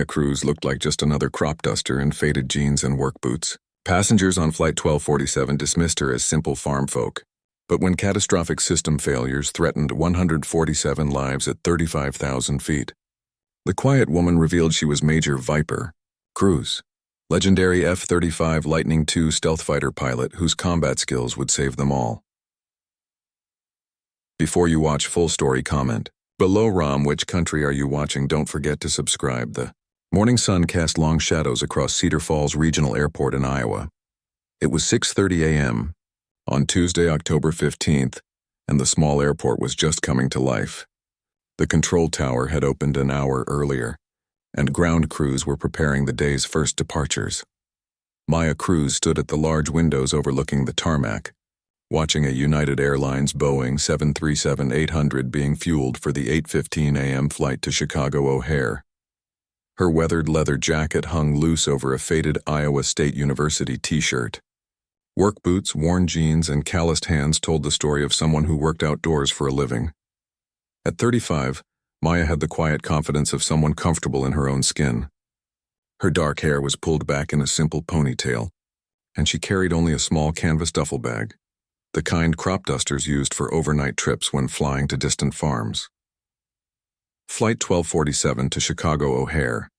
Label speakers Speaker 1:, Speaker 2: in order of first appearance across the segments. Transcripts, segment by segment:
Speaker 1: Maya Cruz looked like just another crop duster in faded jeans and work boots. Passengers on Flight 1247 dismissed her as simple farm folk. But when catastrophic system failures threatened 147 lives at 35,000 feet, the quiet woman revealed she was Major Viper Cruz, legendary F-35 Lightning II stealth fighter pilot whose combat skills would save them all. Before you watch full story, comment below which country are you watching. Don't forget to subscribe. The morning sun cast long shadows across Cedar Falls Regional Airport in Iowa. It was 6:30 a.m. on Tuesday, October 15th, and the small airport was just coming to life. The control tower had opened an hour earlier, and ground crews were preparing the day's first departures. Maya Cruz stood at the large windows overlooking the tarmac, watching a United Airlines Boeing 737-800 being fueled for the 8:15 a.m. flight to Chicago O'Hare. Her weathered leather jacket hung loose over a faded Iowa State University t-shirt. Work boots, worn jeans, and calloused hands told the story of someone who worked outdoors for a living. At 35, Maya had the quiet confidence of someone comfortable in her own skin. Her dark hair was pulled back in a simple ponytail, and she carried only a small canvas duffel bag, the kind crop dusters used for overnight trips when flying to distant farms. Flight 1247 to Chicago O'Hare.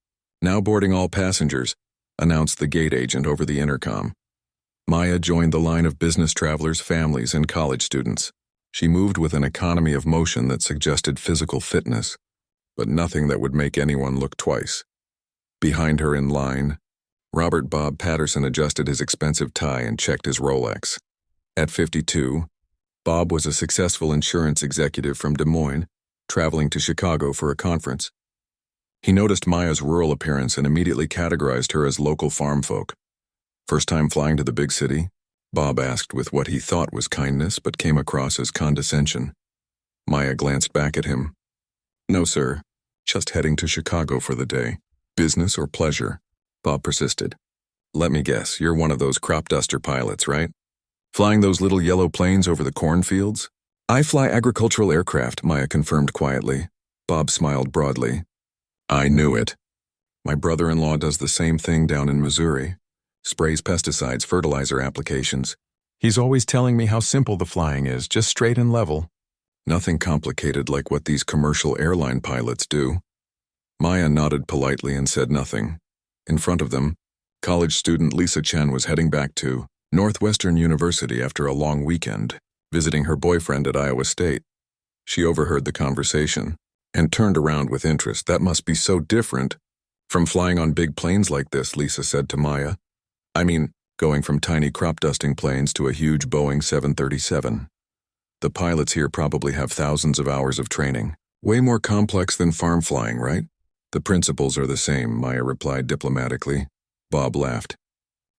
Speaker 1: Now boarding all passengers, announced the gate agent over the intercom. Maya joined the line of business travelers, families, and college students. She moved with an economy of motion that suggested physical fitness, but nothing that would make anyone look twice. Behind her in line, Robert Bob Patterson adjusted his expensive tie and checked his Rolex. At 52, Bob was a successful insurance executive from Des Moines, traveling to Chicago for a conference. He noticed Maya's rural appearance and immediately categorized her as local farm folk. First time flying to the big city? Bob asked with what he thought was kindness but came across as condescension. Maya glanced back at him. "No, sir. Just heading to Chicago for the day. Business or pleasure?" Bob persisted. "Let me guess, you're one of those crop duster pilots, right? Flying those little yellow planes over the cornfields?" "I fly agricultural aircraft," Maya confirmed quietly. Bob smiled broadly. "I knew it. My brother-in-law does the same thing down in Missouri. Sprays pesticides, fertilizer applications. He's always telling me how simple the flying is, just straight and level. Nothing complicated like what these commercial airline pilots do." Maya nodded politely and said nothing. In front of them, college student Lisa Chen was heading back to Northwestern University after a long weekend, visiting her boyfriend at Iowa State. She overheard the conversation and turned around with interest. "That must be so different from flying on big planes like this," Lisa said to Maya. "I mean, going from tiny crop dusting planes to a huge Boeing 737. The pilots here probably have thousands of hours of training. Way more complex than farm flying, right?" "The principles are the same," Maya replied diplomatically. Bob laughed.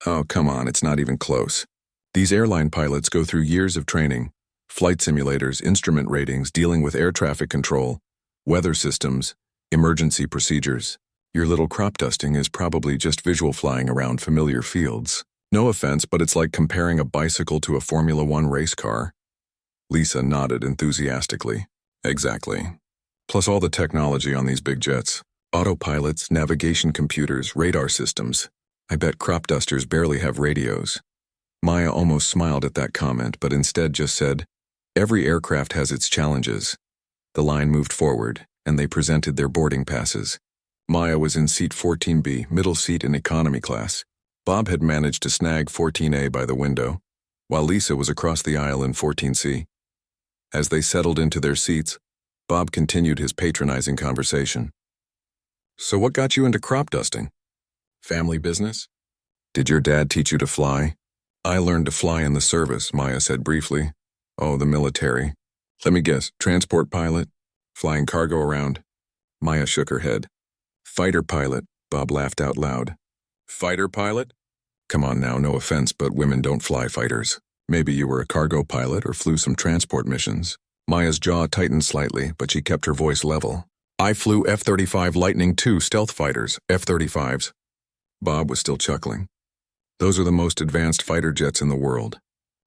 Speaker 1: "Oh, come on, it's not even close. These airline pilots go through years of training, flight simulators, instrument ratings, dealing with air traffic control, weather systems, emergency procedures. Your little crop dusting is probably just visual flying around familiar fields. No offense, but it's like comparing a bicycle to a Formula One race car." Lisa nodded enthusiastically. "Exactly. Plus all the technology on these big jets. Autopilots, navigation computers, radar systems. I bet crop dusters barely have radios." Maya almost smiled at that comment, but instead just said, "Every aircraft has its challenges." The line moved forward, and they presented their boarding passes. Maya was in seat 14B, middle seat in economy class. Bob had managed to snag 14A by the window, while Lisa was across the aisle in 14C. As they settled into their seats, Bob continued his patronizing conversation. "So what got you into crop dusting? Family business? Did your dad teach you to fly?" "I learned to fly in the service," Maya said briefly. "Oh, the military. Let me guess, transport pilot? Flying cargo around?" Maya shook her head. "Fighter pilot," Bob laughed out loud. "Fighter pilot? Come on now, no offense, but women don't fly fighters. Maybe you were a cargo pilot or flew some transport missions." Maya's jaw tightened slightly, but she kept her voice level. "I flew F-35 Lightning II stealth fighters, F-35s. Bob was still chuckling. "Those are the most advanced fighter jets in the world.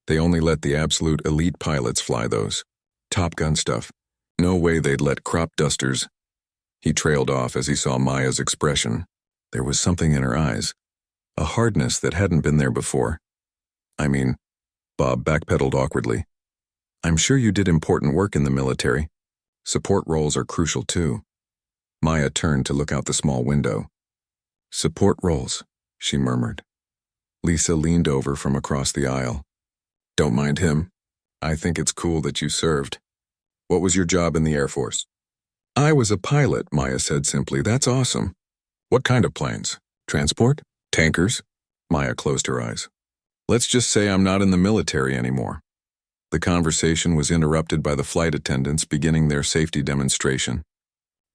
Speaker 1: They only let the absolute elite pilots fly those. Top Gun stuff. No way they'd let crop dusters." He trailed off as he saw Maya's expression. There was something in her eyes, a hardness that hadn't been there before. Bob backpedaled awkwardly. I'm sure you did important work in the military. Support roles are crucial too. Maya turned to look out the small window. Support roles, she murmured. Lisa leaned over from across the aisle. Don't mind him. I think it's cool that you served. What was your job in the Air Force? I was a pilot, Maya said simply. That's awesome. What kind of planes? Transport? Tankers? Maya closed her eyes. Let's just say I'm not in the military anymore. The conversation was interrupted by the flight attendants beginning their safety demonstration.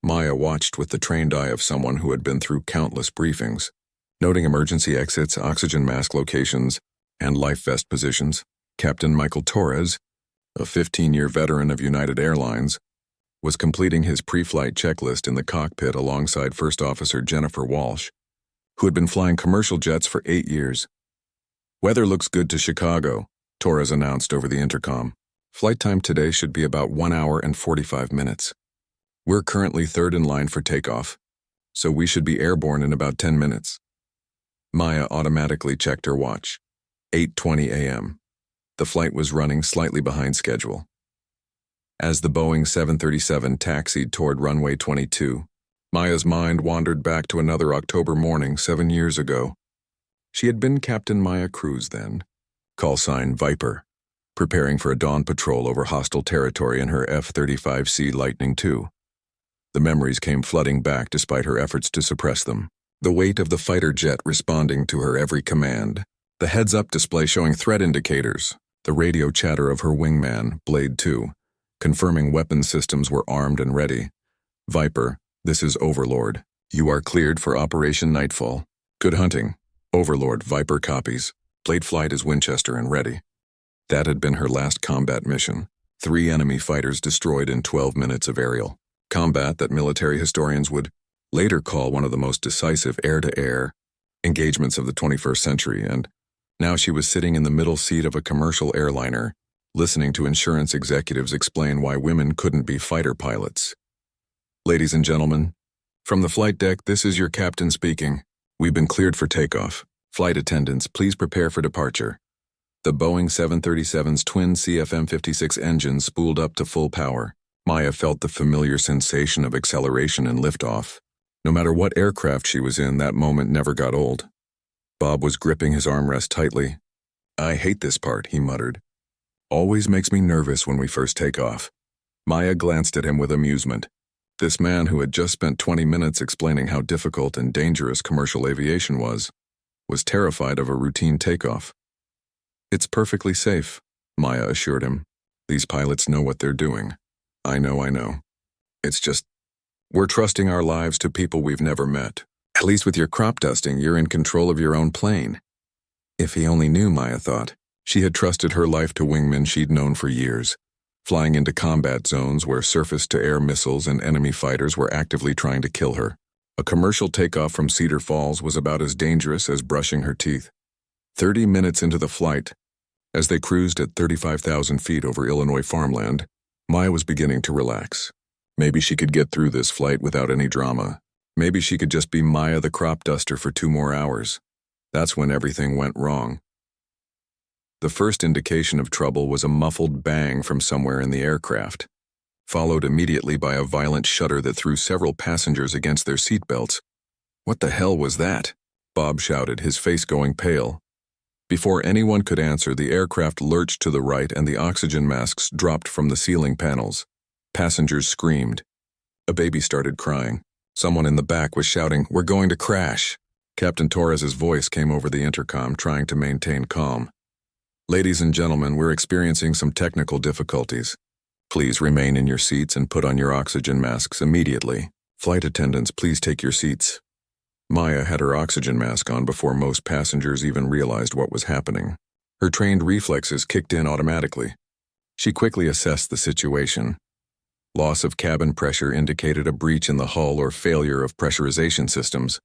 Speaker 1: Maya watched with the trained eye of someone who had been through countless briefings, noting emergency exits, oxygen mask locations, and life vest positions. Captain Michael Torres, a 15-year veteran of United Airlines, was completing his pre-flight checklist in the cockpit alongside First Officer Jennifer Walsh, who had been flying commercial jets for 8 years. Weather looks good to Chicago, Torres announced over the intercom. Flight time today should be about 1 hour and 45 minutes. We're currently third in line for takeoff, so we should be airborne in about 10 minutes. Maya automatically checked her watch. 8:20 a.m. The flight was running slightly behind schedule. As the Boeing 737 taxied toward runway 22, Maya's mind wandered back to another October morning 7 years ago. She had been Captain Maya Cruz then, call sign Viper, preparing for a dawn patrol over hostile territory in her F-35C Lightning II. The memories came flooding back despite her efforts to suppress them. The weight of the fighter jet responding to her every command, the heads-up display showing threat indicators, the radio chatter of her wingman, Blade 2, confirming weapon systems were armed and ready. Viper, this is Overlord. You are cleared for Operation Nightfall. Good hunting. Overlord, Viper copies. Blade flight is Winchester and ready. That had been her last combat mission. 3 enemy fighters destroyed in 12 minutes of aerial combat that military historians would later call one of the most decisive air-to-air engagements of the 21st century, and now she was sitting in the middle seat of a commercial airliner, listening to insurance executives explain why women couldn't be fighter pilots. Ladies and gentlemen, from the flight deck, this is your captain speaking. We've been cleared for takeoff. Flight attendants, please prepare for departure. The Boeing 737's twin CFM56 engines spooled up to full power. Maya felt the familiar sensation of acceleration and liftoff. No matter what aircraft she was in, that moment never got old. Bob was gripping his armrest tightly. I hate this part, he muttered. Always makes me nervous when we first take off. Maya glanced at him with amusement. This man who had just spent 20 minutes explaining how difficult and dangerous commercial aviation was terrified of a routine takeoff. It's perfectly safe, Maya assured him. These pilots know what they're doing. I know. It's just, we're trusting our lives to people we've never met. At least with your crop dusting, you're in control of your own plane. If he only knew, Maya thought. She had trusted her life to wingmen she'd known for years, flying into combat zones where surface-to-air missiles and enemy fighters were actively trying to kill her. A commercial takeoff from Cedar Falls was about as dangerous as brushing her teeth. 30 minutes into the flight, as they cruised at 35,000 feet over Illinois farmland, Maya was beginning to relax. Maybe she could get through this flight without any drama. Maybe she could just be Maya the crop duster for 2 more hours. That's when everything went wrong. The first indication of trouble was a muffled bang from somewhere in the aircraft, followed immediately by a violent shudder that threw several passengers against their seatbelts. What the hell was that? Bob shouted, his face going pale. Before anyone could answer, the aircraft lurched to the right and the oxygen masks dropped from the ceiling panels. Passengers screamed. A baby started crying. Someone in the back was shouting, "We're going to crash." Captain Torres's voice came over the intercom, trying to maintain calm. Ladies and gentlemen, we're experiencing some technical difficulties. Please remain in your seats and put on your oxygen masks immediately. Flight attendants, please take your seats. Maya had her oxygen mask on before most passengers even realized what was happening. Her trained reflexes kicked in automatically. She quickly assessed the situation. Loss of cabin pressure indicated a breach in the hull or failure of pressurization systems.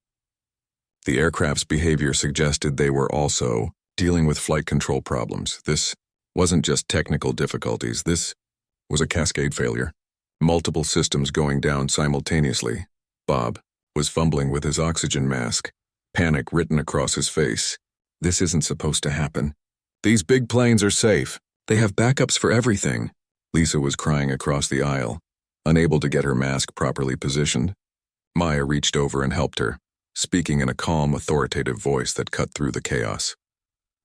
Speaker 1: The aircraft's behavior suggested they were also dealing with flight control problems. This wasn't just technical difficulties. This was a cascade failure. multiple systems going down simultaneously. Bob was fumbling with his oxygen mask, panic written across his face. This isn't supposed to happen. These big planes are safe. They have backups for everything. Lisa was crying across the aisle, unable to get her mask properly positioned. Maya reached over and helped her, speaking in a calm, authoritative voice that cut through the chaos.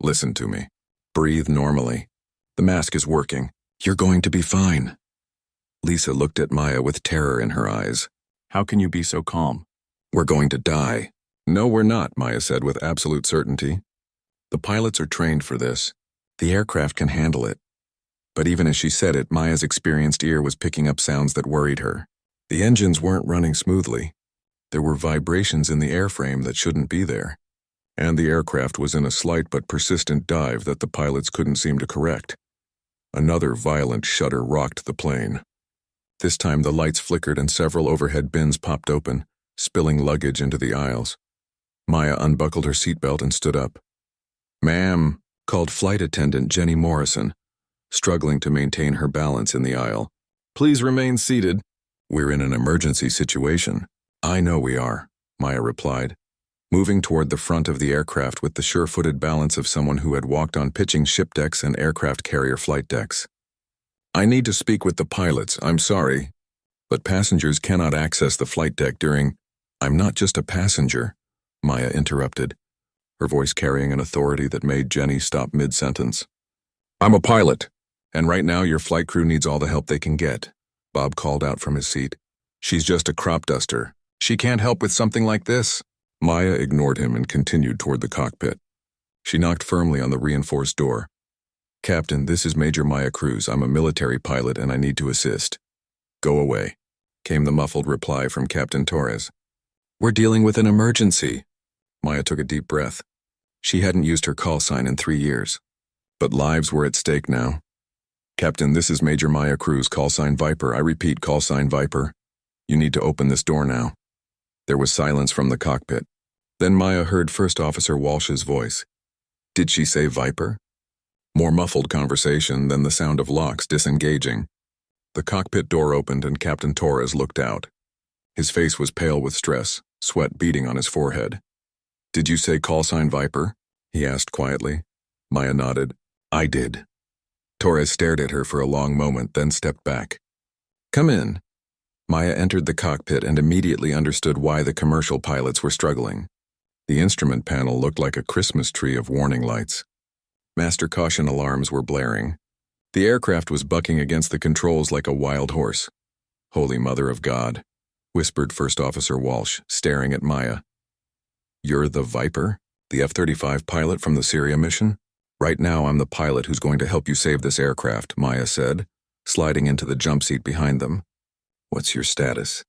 Speaker 1: Listen to me. Breathe normally. The mask is working. You're going to be fine. Lisa looked at Maya with terror in her eyes. How can you be so calm? We're going to die. No, we're not, Maya said with absolute certainty. The pilots are trained for this. The aircraft can handle it. But even as she said it, Maya's experienced ear was picking up sounds that worried her. The engines weren't running smoothly. There were vibrations in the airframe that shouldn't be there. And the aircraft was in a slight but persistent dive that the pilots couldn't seem to correct. Another violent shudder rocked the plane. This time the lights flickered and several overhead bins popped open, spilling luggage into the aisles. Maya unbuckled her seatbelt and stood up. "Ma'am," called flight attendant Jenny Morrison, struggling to maintain her balance in the aisle. "Please remain seated. We're in an emergency situation." "I know we are," Maya replied, moving toward the front of the aircraft with the sure-footed balance of someone who had walked on pitching ship decks and aircraft carrier flight decks. "I need to speak with the pilots, I'm sorry, but passengers cannot access the flight deck during—" "I'm not just a passenger," Maya interrupted, her voice carrying an authority that made Jenny stop mid-sentence. "I'm a pilot, and right now your flight crew needs all the help they can get," Bob called out from his seat. "She's just a crop duster. She can't help with something like this." Maya ignored him and continued toward the cockpit. She knocked firmly on the reinforced door. "Captain, this is Major Maya Cruz. I'm a military pilot and I need to assist." "Go away," came the muffled reply from Captain Torres. "We're dealing with an emergency." Maya took a deep breath. She hadn't used her call sign in 3 years. But lives were at stake now. "Captain, this is Major Maya Cruz, call sign Viper. I repeat, call sign Viper. You need to open this door now." There was silence from the cockpit. Then Maya heard First Officer Walsh's voice. "Did she say Viper?" More muffled conversation than the sound of locks disengaging. The cockpit door opened and Captain Torres looked out. His face was pale with stress, sweat beading on his forehead. "Did you say call sign Viper?" he asked quietly. Maya nodded. "I did." Torres stared at her for a long moment, then stepped back. "Come in." Maya entered the cockpit and immediately understood why the commercial pilots were struggling. The instrument panel looked like a Christmas tree of warning lights. Master caution alarms were blaring. The aircraft was bucking against the controls like a wild horse. "Holy Mother of God," whispered First Officer Walsh, staring at Maya. "You're the Viper? The F-35 pilot from the Syria mission?" "Right now I'm the pilot who's going to help you save this aircraft," Maya said, sliding into the jump seat behind them. "What's your status?"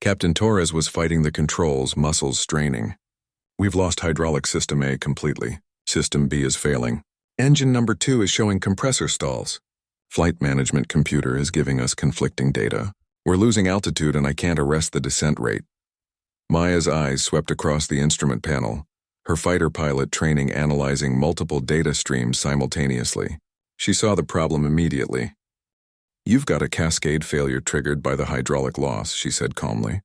Speaker 1: Captain Torres was fighting the controls, muscles straining. "We've lost hydraulic system A completely. System B is failing. Engine number 2 is showing compressor stalls. Flight management computer is giving us conflicting data. We're losing altitude and I can't arrest the descent rate." Maya's eyes swept across the instrument panel, her fighter pilot training analyzing multiple data streams simultaneously. She saw the problem immediately. "You've got a cascade failure triggered by the hydraulic loss," she said calmly.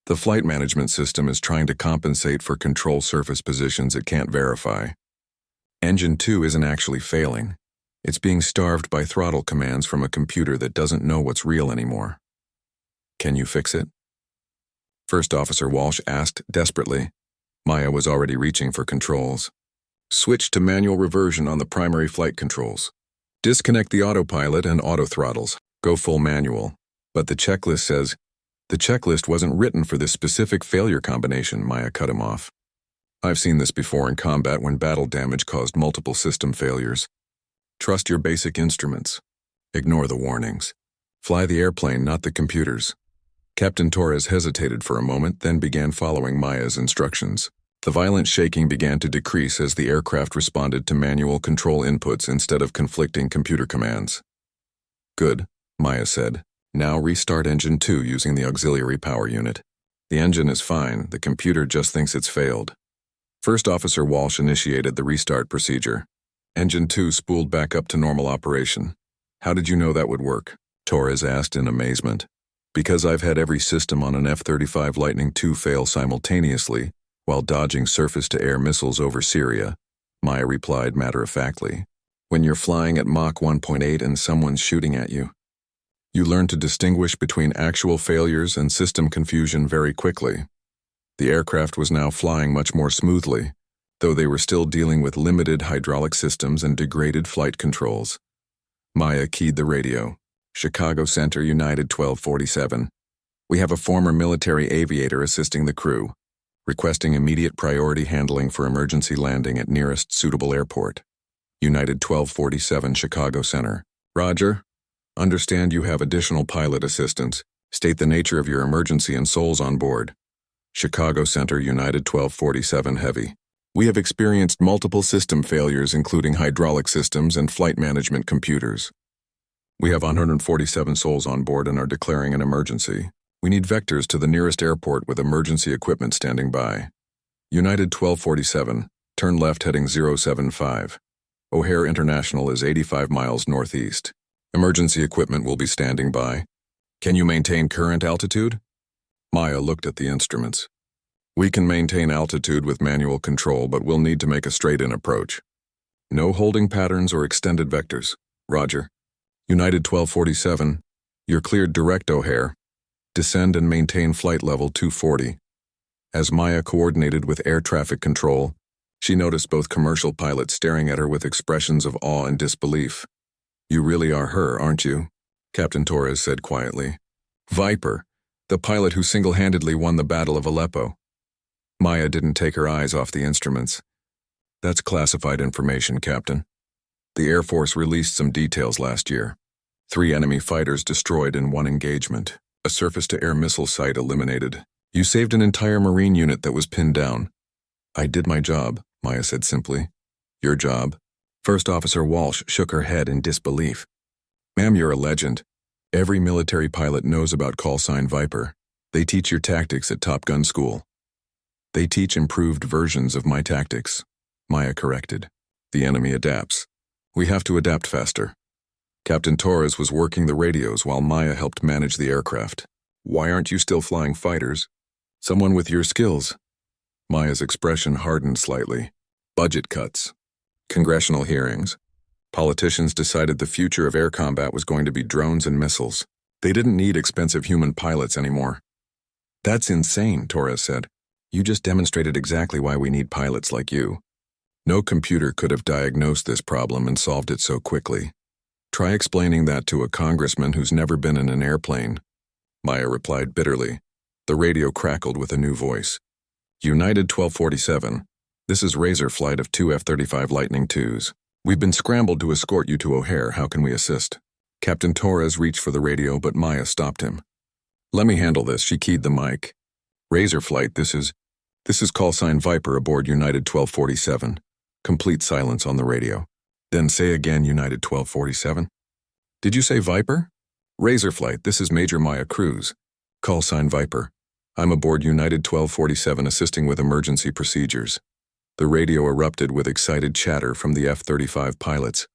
Speaker 1: "The flight management system is trying to compensate for control surface positions it can't verify. Engine 2 isn't actually failing. It's being starved by throttle commands from a computer that doesn't know what's real anymore. Can you fix it?" First Officer Walsh asked desperately. Maya was already reaching for controls. "Switch to manual reversion on the primary flight controls. Disconnect the autopilot and auto throttles. Go full manual. But the checklist says—" "The checklist wasn't written for this specific failure combination," Maya cut him off. "I've seen this before in combat when battle damage caused multiple system failures. Trust your basic instruments. Ignore the warnings. Fly the airplane, not the computers." Captain Torres hesitated for a moment, then began following Maya's instructions. The violent shaking began to decrease as the aircraft responded to manual control inputs instead of conflicting computer commands. "Good," Maya said. "Now restart engine 2 using the auxiliary power unit. The engine is fine, the computer just thinks it's failed." First Officer Walsh initiated the restart procedure. Engine 2 spooled back up to normal operation. "How did you know that would work?" Torres asked in amazement. Because I've had every system on an F-35 Lightning II fail simultaneously while dodging surface-to-air missiles over Syria, Maya replied matter-of-factly. When you're flying at Mach 1.8 and someone's shooting at you, you learn to distinguish between actual failures and system confusion very quickly. The aircraft was now flying much more smoothly, though they were still dealing with limited hydraulic systems and degraded flight controls. Maya keyed the radio. Chicago Center, United 1247. We have a former military aviator assisting the crew, requesting immediate priority handling for emergency landing at nearest suitable airport. United 1247, Chicago Center. Roger. Understand you have additional pilot assistance. State the nature of your emergency and souls on board. Chicago Center, United 1247 Heavy. We have experienced multiple system failures including hydraulic systems and flight management computers. We have 147 souls on board and are declaring an emergency. We need vectors to the nearest airport with emergency equipment standing by. United 1247, turn left heading 075. O'Hare International is 85 miles northeast. Emergency equipment will be standing by. Can you maintain current altitude? Maya looked at the instruments. We can maintain altitude with manual control, but we'll need to make a straight-in approach. No holding patterns or extended vectors. Roger. United 1247, you're cleared direct O'Hare. Descend and maintain flight level 240. As Maya coordinated with air traffic control, she noticed both commercial pilots staring at her with expressions of awe and disbelief. You really are her, aren't you? Captain Torres said quietly. Viper, the pilot who single-handedly won the Battle of Aleppo. Maya didn't take her eyes off the instruments. That's classified information, Captain. The Air Force released some details last year. 3 enemy fighters destroyed in one engagement. A surface-to-air missile site eliminated. You saved an entire Marine unit that was pinned down. I did my job, Maya said simply. Your job? First Officer Walsh shook her head in disbelief. Ma'am, you're a legend. Every military pilot knows about call sign Viper. They teach your tactics at Top Gun school. They teach improved versions of my tactics, Maya corrected. The enemy adapts. We have to adapt faster. Captain Torres was working the radios while Maya helped manage the aircraft. Why aren't you still flying fighters? Someone with your skills. Maya's expression hardened slightly. Budget cuts. Congressional hearings. Politicians decided the future of air combat was going to be drones and missiles. They didn't need expensive human pilots anymore. That's insane, Torres said. You just demonstrated exactly why we need pilots like you. No computer could have diagnosed this problem and solved it so quickly. Try explaining that to a congressman who's never been in an airplane. Maya replied bitterly. The radio crackled with a new voice. United 1247. This is Razor flight of 2 F-35 Lightning IIs. We've been scrambled to escort you to O'Hare. How can we assist? Captain Torres reached for the radio, but Maya stopped him. Let me handle this, she keyed the mic. Razor flight, this is call sign Viper aboard United 1247. Complete silence on the radio. Then say again, United 1247. Did you say Viper? Razor flight, this is Major Maya Cruz. Call sign Viper. I'm aboard United 1247 assisting with emergency procedures. The radio erupted with excited chatter from the F-35 pilots.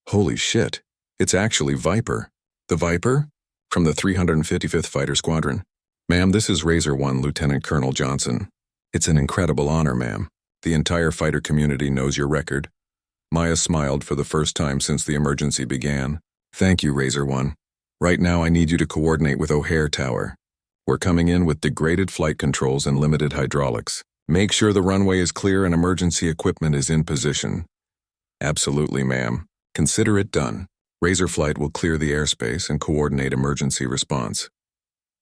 Speaker 1: Holy shit, it's actually Viper. The Viper? From the 355th Fighter Squadron. Ma'am, this is Razor 1, Lieutenant Colonel Johnson. It's an incredible honor, ma'am. The entire fighter community knows your record. Maya smiled for the first time since the emergency began. Thank you, Razor 1. Right now I need you to coordinate with O'Hare Tower. We're coming in with degraded flight controls and limited hydraulics. Make sure the runway is clear and emergency equipment is in position. Absolutely, ma'am. Consider it done. Razor Flight will clear the airspace and coordinate emergency response.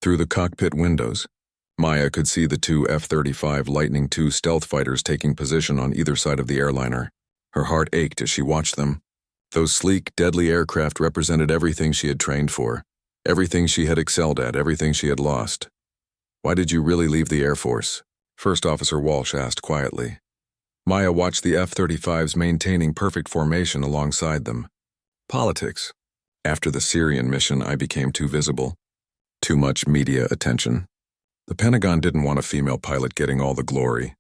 Speaker 1: Through the cockpit windows, Maya could see the 2 F-35 Lightning II stealth fighters taking position on either side of the airliner. Her heart ached as she watched them. Those sleek, deadly aircraft represented everything she had trained for, everything she had excelled at, everything she had lost. Why did you really leave the Air Force? First Officer Walsh asked quietly. Maya watched the F-35s maintaining perfect formation alongside them. Politics. After the Syrian mission, I became too visible. Too much media attention. The Pentagon didn't want a female pilot getting all the glory.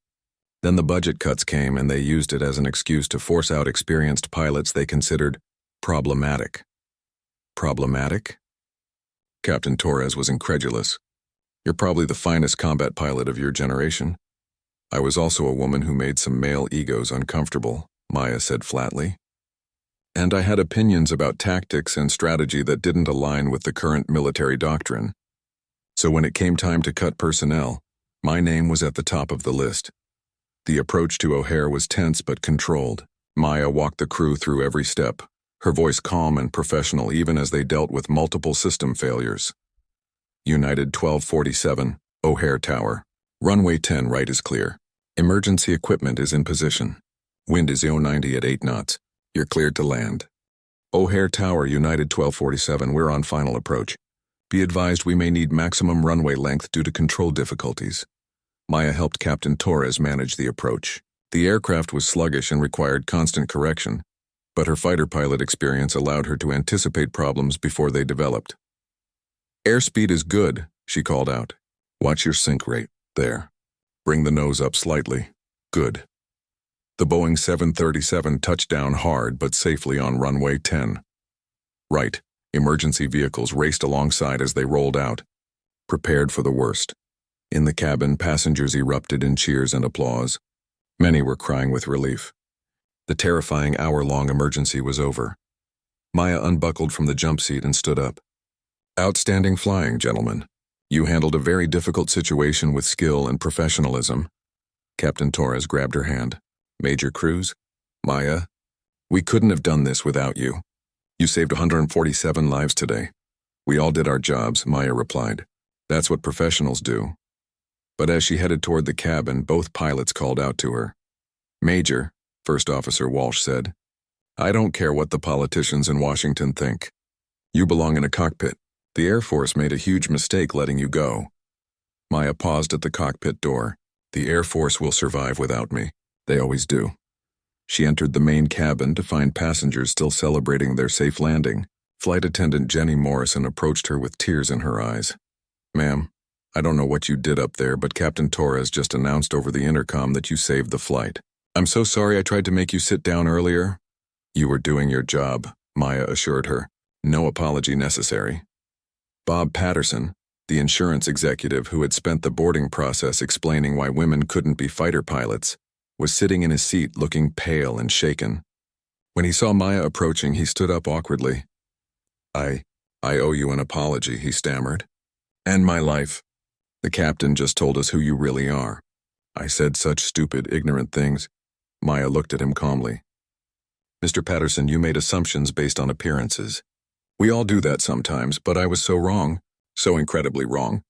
Speaker 1: Then the budget cuts came and they used it as an excuse to force out experienced pilots they considered problematic. Problematic? Captain Torres was incredulous. You're probably the finest combat pilot of your generation. I was also a woman who made some male egos uncomfortable, Maya said flatly. And I had opinions about tactics and strategy that didn't align with the current military doctrine. So when it came time to cut personnel, my name was at the top of the list. The approach to O'Hare was tense but controlled. Maya walked the crew through every step, her voice calm and professional even as they dealt with multiple system failures. United 1247, O'Hare Tower. Runway 10 right is clear. Emergency equipment is in position. Wind is 090 at 8 knots. You're cleared to land. O'Hare Tower, United 1247, we're on final approach. Be advised we may need maximum runway length due to control difficulties. Maya helped Captain Torres manage the approach. The aircraft was sluggish and required constant correction, but her fighter pilot experience allowed her to anticipate problems before they developed. Airspeed is good, she called out. Watch your sink rate. There. Bring the nose up slightly. Good. The Boeing 737 touched down hard but safely on runway 10. Right. Emergency vehicles raced alongside as they rolled out, prepared for the worst. In the cabin, passengers erupted in cheers and applause. Many were crying with relief. The terrifying hour-long emergency was over. Maya unbuckled from the jump seat and stood up. Outstanding flying, gentlemen. You handled a very difficult situation with skill and professionalism. Captain Torres grabbed her hand. Major Cruz, Maya, we couldn't have done this without you. You saved 147 lives today. We all did our jobs, Maya replied. That's what professionals do. But as she headed toward the cabin, both pilots called out to her. Major, First Officer Walsh said, I don't care what the politicians in Washington think. You belong in a cockpit. The Air Force made a huge mistake letting you go. Maya paused at the cockpit door. The Air Force will survive without me. They always do. She entered the main cabin to find passengers still celebrating their safe landing. Flight attendant Jenny Morrison approached her with tears in her eyes. Ma'am, I don't know what you did up there, but Captain Torres just announced over the intercom that you saved the flight. I'm so sorry I tried to make you sit down earlier. You were doing your job, Maya assured her. No apology necessary. Bob Patterson, the insurance executive who had spent the boarding process explaining why women couldn't be fighter pilots, was sitting in his seat looking pale and shaken. When he saw Maya approaching, he stood up awkwardly. I owe you an apology, he stammered. And my life. The captain just told us who you really are. I said such stupid, ignorant things. Maya looked at him calmly. Mr. Patterson, you made assumptions based on appearances. We all do that sometimes, but I was so wrong, so incredibly wrong.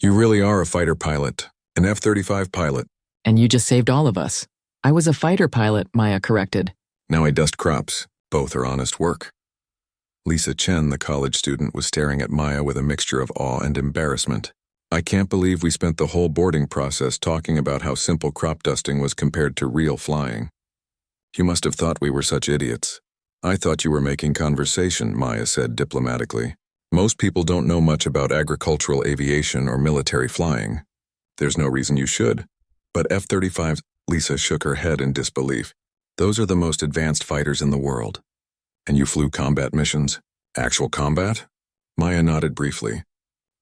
Speaker 1: You really are a fighter pilot, an F-35 pilot.
Speaker 2: And you just saved all of us. I was a fighter pilot, Maya corrected.
Speaker 1: Now I dust crops. Both are honest work. Lisa Chen, the college student, was staring at Maya with a mixture of awe and embarrassment. I can't believe we spent the whole boarding process talking about how simple crop dusting was compared to real flying. You must have thought we were such idiots. I thought you were making conversation, Maya said diplomatically. Most people don't know much about agricultural aviation or military flying. There's no reason you should. But F-35s, Lisa shook her head in disbelief. Those are the most advanced fighters in the world. And you flew combat missions? Actual combat? Maya nodded briefly.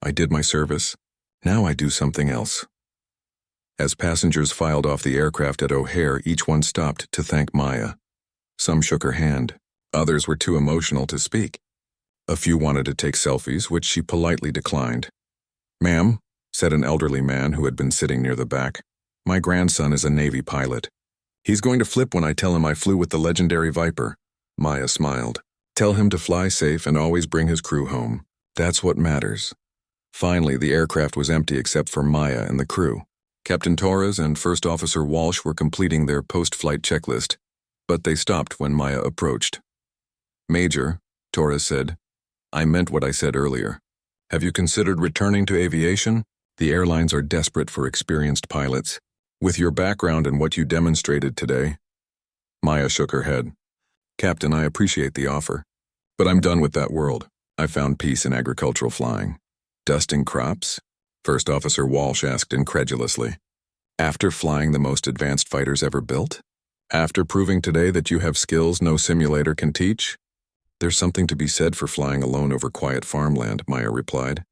Speaker 1: I did my service. Now I do something else. As passengers filed off the aircraft at O'Hare, each one stopped to thank Maya. Some shook her hand. Others were too emotional to speak. A few wanted to take selfies, which she politely declined. Ma'am, said an elderly man who had been sitting near the back, my grandson is a Navy pilot. He's going to flip when I tell him I flew with the legendary Viper. Maya smiled. Tell him to fly safe and always bring his crew home. That's what matters. Finally, the aircraft was empty except for Maya and the crew. Captain Torres and First Officer Walsh were completing their post-flight checklist, but they stopped when Maya approached. Major, Torres said, I meant what I said earlier. Have you considered returning to aviation? The airlines are desperate for experienced pilots. With your background and what you demonstrated today. Maya shook her head. Captain, I appreciate the offer, but I'm done with that world. I found peace in agricultural flying. Dusting crops? First Officer Walsh asked incredulously. After flying the most advanced fighters ever built? After proving today that you have skills no simulator can teach? There's something to be said for flying alone over quiet farmland, Maya replied.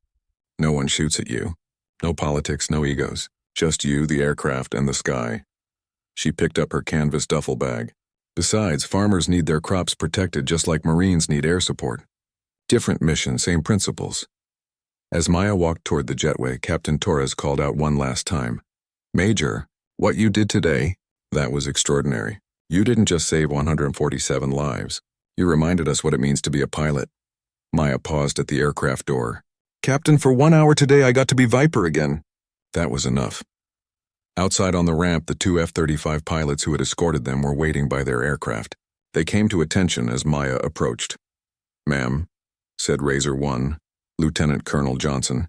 Speaker 1: No one shoots at you. No politics, no egos. Just you, the aircraft, and the sky. She picked up her canvas duffel bag. Besides, farmers need their crops protected just like Marines need air support. Different mission, same principles. As Maya walked toward the jetway, Captain Torres called out one last time. Major, what you did today, that was extraordinary. You didn't just save 147 lives. You reminded us what it means to be a pilot. Maya paused at the aircraft door. Captain, for 1 hour today I got to be Viper again. That was enough. Outside on the ramp, the two F-35 pilots who had escorted them were waiting by their aircraft. They came to attention as Maya approached. Ma'am, said Razor 1, Lieutenant Colonel Johnson.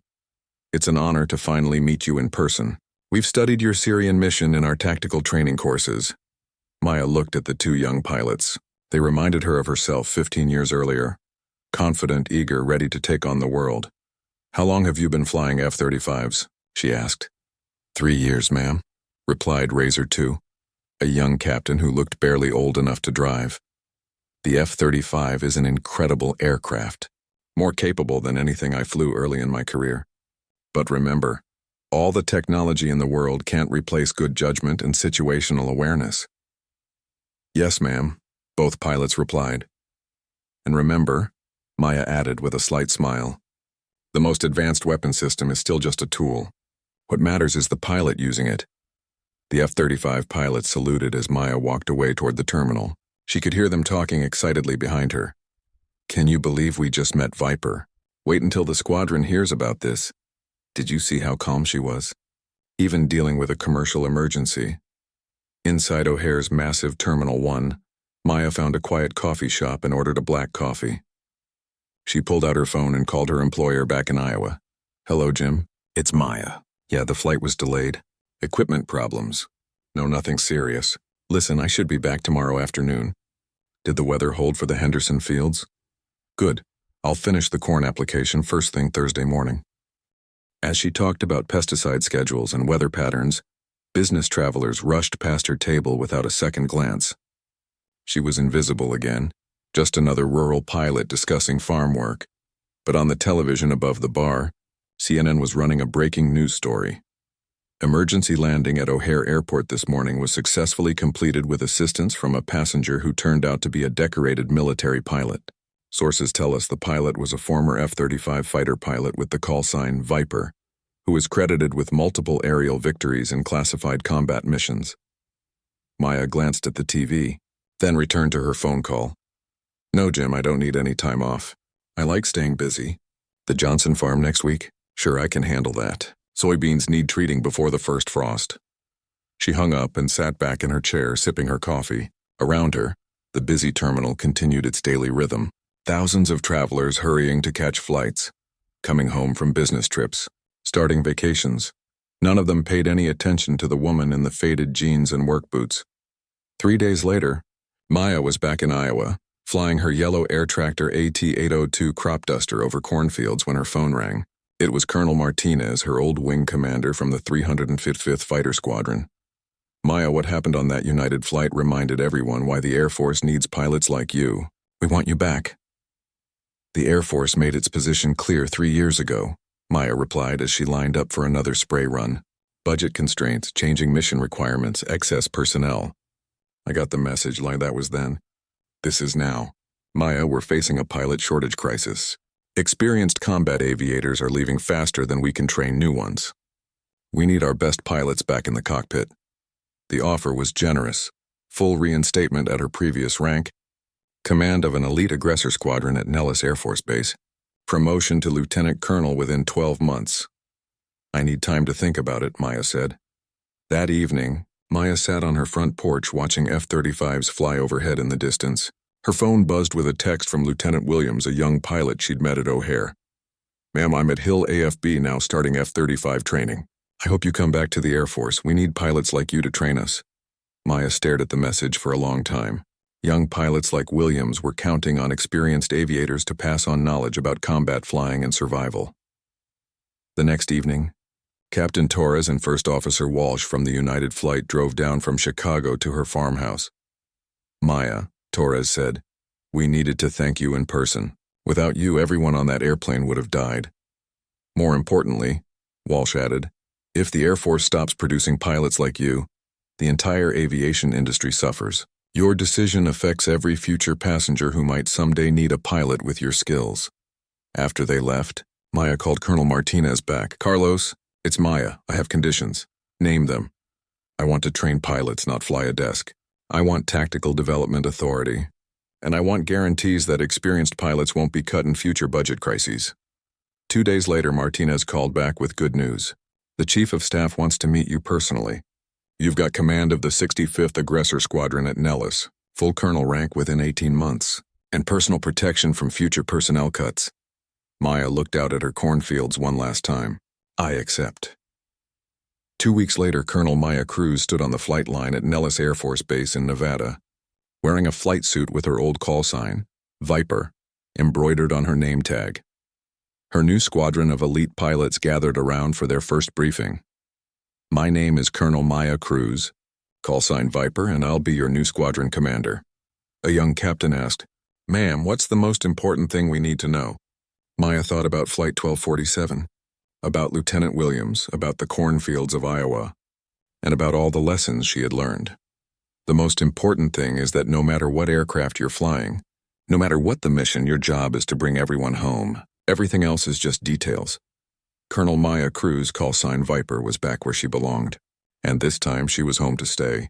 Speaker 1: It's an honor to finally meet you in person. We've studied your Syrian mission in our tactical training courses. Maya looked at the two young pilots. They reminded her of herself 15 years earlier. Confident, eager, ready to take on the world. How long have you been flying F-35s? She asked. 3 years, ma'am, replied Razor 2, a young captain who looked barely old enough to drive. The F-35 is an incredible aircraft, more capable than anything I flew early in my career. But remember, all the technology in the world can't replace good judgment and situational awareness. Yes, ma'am, both pilots replied. And remember, Maya added with a slight smile, the most advanced weapon system is still just a tool. What matters is the pilot using it. The F-35 pilots saluted as Maya walked away toward the terminal. She could hear them talking excitedly behind her. Can you believe we just met Viper? Wait until the squadron hears about this. Did you see how calm she was? Even dealing with a commercial emergency. Inside O'Hare's massive Terminal 1, Maya found a quiet coffee shop and ordered a black coffee. She pulled out her phone and called her employer back in Iowa. Hello, Jim. It's Maya. Yeah, the flight was delayed. Equipment problems. No, nothing serious. Listen, I should be back tomorrow afternoon. Did the weather hold for the Henderson fields? Good. I'll finish the corn application first thing Thursday morning. As she talked about pesticide schedules and weather patterns, business travelers rushed past her table without a second glance. She was invisible again, just another rural pilot discussing farm work. But on the television above the bar, CNN was running a breaking news story. Emergency landing at O'Hare Airport this morning was successfully completed with assistance from a passenger who turned out to be a decorated military pilot. Sources tell us the pilot was a former F-35 fighter pilot with the call sign Viper, who is credited with multiple aerial victories in classified combat missions. Maya glanced at the TV, then returned to her phone call. No, Jim, I don't need any time off. I like staying busy. The Johnson farm next week? Sure, I can handle that. Soybeans need treating before the first frost. She hung up and sat back in her chair, sipping her coffee. Around her, the busy terminal continued its daily rhythm. Thousands of travelers hurrying to catch flights, coming home from business trips, starting vacations. None of them paid any attention to the woman in the faded jeans and work boots. 3 days later, Maya was back in Iowa, flying her yellow air tractor AT-802 crop duster over cornfields when her phone rang. It was Colonel Martinez, her old wing commander from the 355th Fighter Squadron. Maya, what happened on that United flight reminded everyone why the Air Force needs pilots like you. We want you back. The Air Force made its position clear 3 years ago, Maya replied as she lined up for another spray run. Budget constraints, changing mission requirements, excess personnel. I got the message like that was then. This is now. Maya, we're facing a pilot shortage crisis. Experienced combat aviators are leaving faster than we can train new ones. We need our best pilots back in the cockpit. The offer was generous. Full reinstatement at her previous rank, command of an elite aggressor squadron at Nellis Air Force Base, promotion to lieutenant colonel within 12 months. I need time to think about it, Maya said. That evening, Maya sat on her front porch watching F-35s fly overhead in the distance. Her phone buzzed with a text from Lieutenant Williams, a young pilot she'd met at O'Hare. Ma'am, I'm at Hill AFB now starting F-35 training. I hope you come back to the Air Force. We need pilots like you to train us. Maya stared at the message for a long time. Young pilots like Williams were counting on experienced aviators to pass on knowledge about combat flying and survival. The next evening, Captain Torres and First Officer Walsh from the United Flight drove down from Chicago to her farmhouse. Maya, Torres said, We needed to thank you in person. Without you, everyone on that airplane would have died. More importantly, Walsh added, if the Air Force stops producing pilots like you, the entire aviation industry suffers. Your decision affects every future passenger who might someday need a pilot with your skills. After they left, Maya called Colonel Martinez back. Carlos, it's Maya. I have conditions. Name them. I want to train pilots, not fly a desk. I want tactical development authority. And I want guarantees that experienced pilots won't be cut in future budget crises. 2 days later, Martinez called back with good news. The Chief of Staff wants to meet you personally. You've got command of the 65th Aggressor Squadron at Nellis, full colonel rank within 18 months, and personal protection from future personnel cuts. Maya looked out at her cornfields one last time. I accept. 2 weeks later, Colonel Maya Cruz stood on the flight line at Nellis Air Force Base in Nevada, wearing a flight suit with her old call sign, Viper, embroidered on her name tag. Her new squadron of elite pilots gathered around for their first briefing. My name is Colonel Maya Cruz, call sign Viper, and I'll be your new squadron commander. A young captain asked, Ma'am, what's the most important thing we need to know? Maya thought about Flight 1247, about Lieutenant Williams, about the cornfields of Iowa, and about all the lessons she had learned. The most important thing is that no matter what aircraft you're flying, no matter what the mission, your job is to bring everyone home. Everything else is just details. Colonel Maya Cruz, call sign Viper, was back where she belonged, and this time she was home to stay.